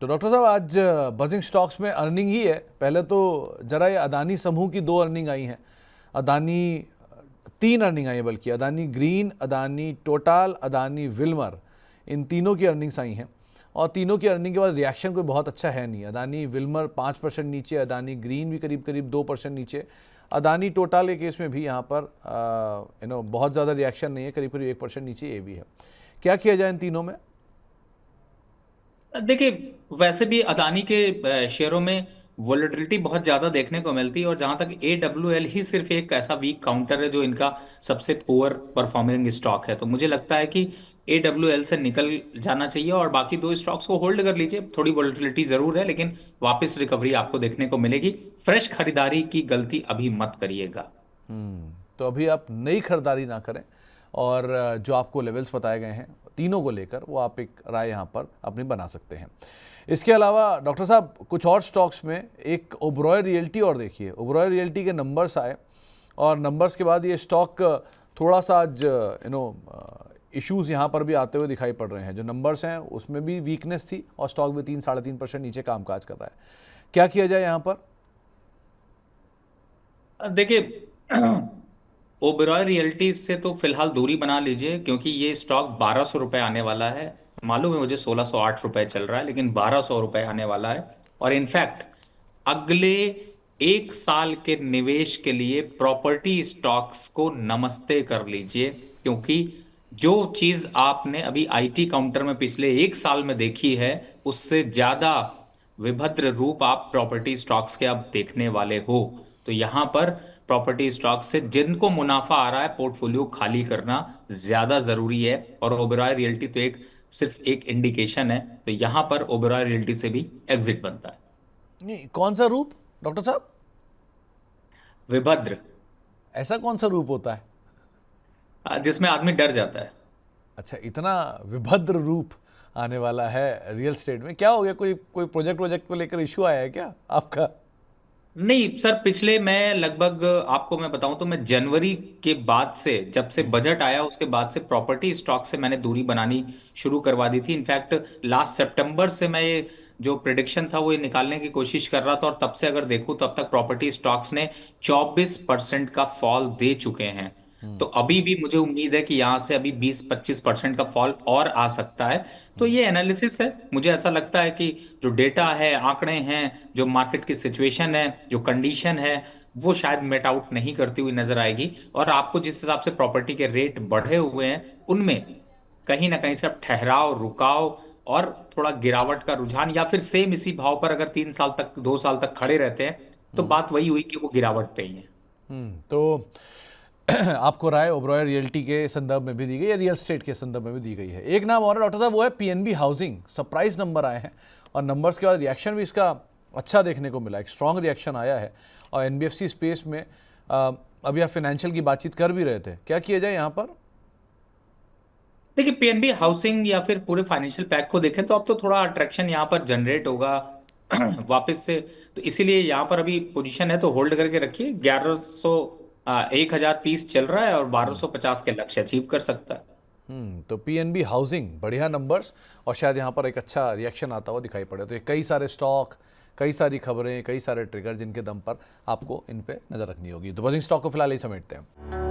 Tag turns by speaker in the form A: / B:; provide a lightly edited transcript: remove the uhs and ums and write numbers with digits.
A: तो डॉक्टर साहब आज बजिंग स्टॉक्स में अर्निंग ही है। पहले तो जरा ये अदानी समूह की 2 अर्निंग आई हैं, अदानी 3 अर्निंग आई हैं, बल्कि Adani green, Adani total, Adani Wilmar, इन तीनों की अर्निंग्स आई हैं और तीनों की अर्निंग के बाद रिएक्शन कोई बहुत अच्छा है नहीं। अदानी विल्मर 5% नीचे, अदानी ग्रीन भी करीब करीब 2% नीचे, अदानी टोटल के केस में भी यहाँ पर बहुत ज़्यादा रिएक्शन नहीं है, करीब करीब 1% नीचे ये भी है। क्या किया जाए इन तीनों में?
B: देखिए, वैसे भी अदानी के शेयरों में वोलेटिलिटी बहुत ज़्यादा देखने को मिलती है। और जहां तक AWL ही सिर्फ एक ऐसा वीक काउंटर है जो इनका सबसे पुअर परफॉर्मिंग स्टॉक है, तो मुझे लगता है कि AWL से निकल जाना चाहिए और बाकी 2 स्टॉक्स को होल्ड कर लीजिए। थोड़ी वोलेटिलिटी ज़रूर है, लेकिन वापस रिकवरी आपको देखने को मिलेगी। फ्रेश खरीदारी की गलती अभी मत करिएगा।
A: तो अभी आप नई खरीदारी ना करें और जो आपको लेवल्स बताए गए हैं तीनों को लेकर वो आप एक राय यहाँ पर अपनी बना सकते हैं। इसके अलावा डॉक्टर साहब कुछ और स्टॉक्स में एक ओबरॉय रियल्टी और देखिए, ओबरॉय रियल्टी के नंबर्स आए और नंबर्स के बाद ये स्टॉक थोड़ा सा आज इश्यूज़ यहाँ पर भी आते हुए दिखाई पड़ रहे हैं। जो नंबर्स हैं उसमें भी वीकनेस थी और स्टॉक भी 3-3.5% नीचे कामकाज कर रहा है। क्या किया जाए यहाँ पर?
B: देखिए, ओबेरॉय रियल्टी से तो फिलहाल दूरी बना लीजिए, क्योंकि ये स्टॉक 1200 रुपये आने वाला है। मालूम है मुझे 1608 रुपये चल रहा है, लेकिन 1200 रुपये आने वाला है। और इनफैक्ट अगले 1 साल के निवेश के लिए प्रॉपर्टी स्टॉक्स को नमस्ते कर लीजिए, क्योंकि जो चीज आपने अभी IT काउंटर में पिछले 1 साल में देखी है, उससे ज्यादा विभद्र रूप आप प्रॉपर्टी स्टॉक्स के अब देखने वाले हो। तो यहां पर प्रॉपर्टी स्टॉक से जिनको मुनाफा आ रहा है, पोर्टफोलियो खाली करना ज्यादा जरूरी है। और ओबेरॉय रियल्टी तो एक सिर्फ एक इंडिकेशन है, तो यहां पर ओबेरॉय रियल्टी से भी एग्जिट बनता है।
A: नहीं, कौन सा रूप डॉक्टर साहब?
B: विभद्र।
A: ऐसा कौन सा रूप होता है?
B: जिसमें आदमी डर जाता है।
A: अच्छा, इतना विभद्र रूप आने वाला है रियल स्टेट में? क्या हो गया, कोई कोई प्रोजेक्ट को लेकर इशू आया है क्या आपका?
B: नहीं सर, पिछले मैं लगभग आपको मैं बताऊं तो मैं जनवरी के बाद से, जब से बजट आया उसके बाद से प्रॉपर्टी स्टॉक से मैंने दूरी बनानी शुरू करवा दी थी। इनफैक्ट लास्ट सितंबर से मैं ये जो प्रिडिक्शन था वो ये निकालने की कोशिश कर रहा था, और तब से अगर देखूं तब तक प्रॉपर्टी स्टॉक्स ने 24% का फॉल दे चुके हैं। तो अभी भी मुझे उम्मीद है कि यहाँ से अभी 20-25% का फॉल और आ सकता है। तो ये एनालिसिस है, मुझे ऐसा लगता है कि जो डेटा है, आंकड़े हैं, जो मार्केट की सिचुएशन है, जो कंडीशन है, वो शायद मेट आउट नहीं करती हुई नजर आएगी। और आपको जिस हिसाब से प्रॉपर्टी के रेट बढ़े हुए हैं, उनमें कहीं ना कहीं से अब ठहराव, रुकाव और थोड़ा गिरावट का रुझान, या फिर सेम इसी भाव पर अगर 3 साल तक, 2 साल तक खड़े रहते हैं, तो बात वही हुई कि वो गिरावट पे ही है।
A: तो आपको राय ओबरॉय रियल्टी के संदर्भ में भी दी गई है, रियल स्टेट के संदर्भ में भी दी गई है। एक नाम और है डॉक्टर साहब, वो है PNB हाउसिंग। सरप्राइज नंबर आए हैं और नंबर्स के बाद रिएक्शन भी इसका अच्छा देखने को मिला, एक स्ट्रॉन्ग रिएक्शन आया है। और NBFC स्पेस में अभी आप फाइनेंशियल की बातचीत कर भी रहे थे, क्या किया जाए यहाँ पर?
B: देखिए, PNB हाउसिंग या फिर पूरे फाइनेंशियल पैक को देखें तो अब तो थोड़ा अट्रैक्शन यहाँ पर जनरेट होगा वापस से। तो इसीलिए यहाँ पर अभी पोजीशन है तो होल्ड करके रखिए। 1030 चल रहा है और 1250 के लक्ष्य अचीव कर सकता है।
A: तो PNB हाउसिंग बढ़िया नंबर्स और शायद यहाँ पर एक अच्छा रिएक्शन आता हुआ दिखाई पड़े। तो ये कई सारे स्टॉक, कई सारी खबरें, कई सारे ट्रिगर जिनके दम पर आपको इन पे नज़र रखनी होगी। तो बजिंग स्टॉक को फिलहाल ही समेटते हैं।